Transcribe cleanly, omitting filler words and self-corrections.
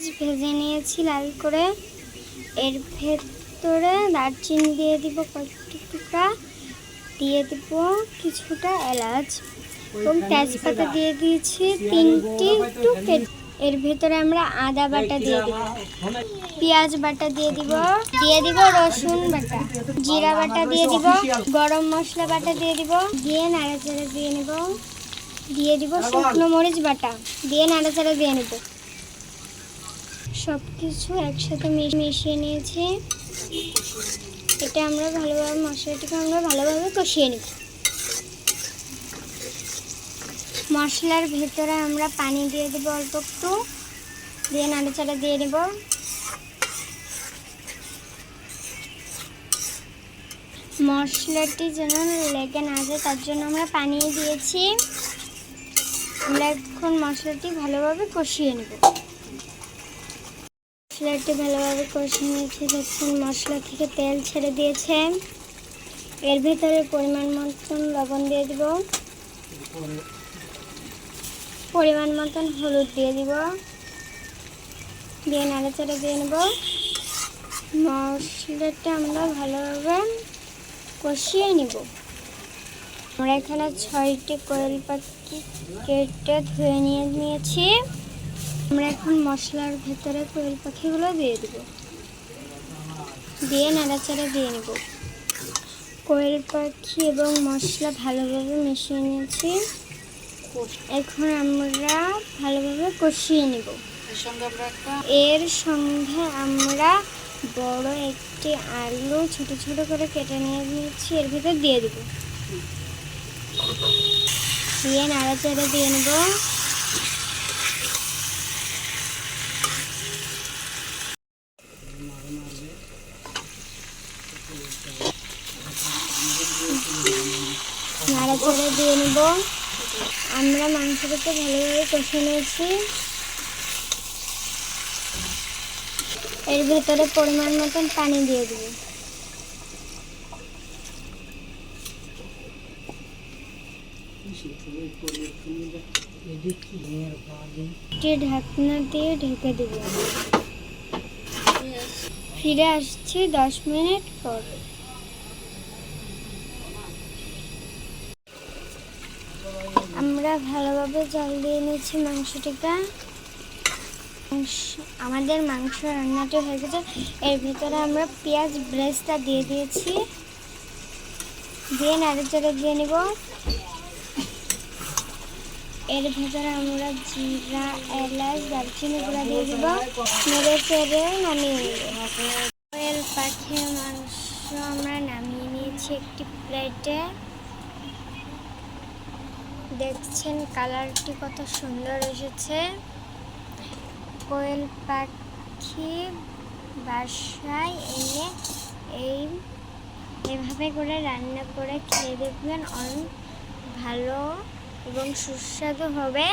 ভেজে নিয়েছি লাল করে। এর ভেতরে দারচিনি দিয়ে দিব কয়েকটি টুকরা, দিয়ে দিব কিছুটা এলাচ এবং তেজপাতা দিয়ে দিয়েছি 3টি টুকরো। এর ভেতরে আমরা আদা বাটা দিয়ে দিব, পেঁয়াজ বাটা দিয়ে দিব রসুন বাটা, জিরা বাটা দিয়ে দিব, গরম মশলা বাটা দিয়ে দিব, দিয়ে নাড়াচাড়া দিয়ে নেব। দিয়ে দিব শুকনো মরিচ বাটা, দিয়ে নাড়াচাড়া দিয়ে নেব। সব কিছু একসাথে মিশিয়ে নিয়েছি। এটা আমরা ভালোভাবে মশলাটাকে ভালোভাবে কষিয়ে নেব। মশলার ভেতরে আমরা পানি দিয়ে দেবো অল্প একটু, দিয়ে নাড়াচাড়া দিয়ে নেব। মশলাটি যেন লেগে না যায় তার জন্য আমরা পানি দিয়েছি। আমরা এখন মশলাটি ভালোভাবে কষিয়ে নেব। মশলাটি ভালোভাবে কষিয়ে নিয়েছি। দেখুন মশলা থেকে তেল ছেড়ে দিয়েছে। এর ভেতরে পরিমাণ মতন লবণ দিয়ে দিব, পরিমাণ মতন হলুদ দিয়ে দিব, দিয়ে নাড়াচাড়া দিয়ে নেব। মশলাটা আমরা ভালোভাবে কষিয়ে নেব। আমরা এখানে 6টি কোয়েল পাখি কেটে ধুয়ে নিয়েছি। আমরা এখন মশলার ভেতরে কোয়েল পাখিগুলো দিয়ে দেব, দিয়ে নাড়াচাড়া দিয়ে নেব। কোয়েল পাখি এবং মশলা ভালোভাবে মিশিয়ে নিয়েছি। এখন আমরা ভালোভাবে কষিয়ে নেব। এর সঙ্গে আমরা বড় একটি আলু ছোট ছোট করে কেটে নিয়েছি, এর ভিতর দিয়ে দেব, দিয়ে নাড়াচাড়া দিয়ে নেব। নাড়াচাড়া দিয়ে নেব। আমরা মাংসটাকে ভালোভাবে কষে নিয়েছি। এর ভেতরে পরিমাণ মতন পানি দিয়ে দেব। ঢাকনা দিয়ে ঢেকে দেব। ফিরে আসছি 10 মিনিট পর। আমরা ভালোভাবে জল দিয়ে নিয়েছি মাংসটিকে। আমাদের মাংস রান্নাটা হয়ে গেছে। এর ভিতরে আমরা পেঁয়াজ ব্রেস্তা দিয়ে দিয়েছি, দিয়ে নাড়াচাড়া দিয়ে নেব। এর ভেতরে আমরা জিরা, এলাচ, দারচিনি গুঁড়া দিয়ে দেব, নেড়ে চেড়ে নামিয়ে নেব। কোয়েল পাখির মাংস আমরা নামিয়ে নিয়েছি একটি প্লেটে। দেখছেন কালারটি কত সুন্দর এসেছে। কোয়েল পাখি বাসায় এনে এভাবে করে রান্না করে খেয়ে দেখবেন, অনেক ভালো এবং সুস্বাদু হবে।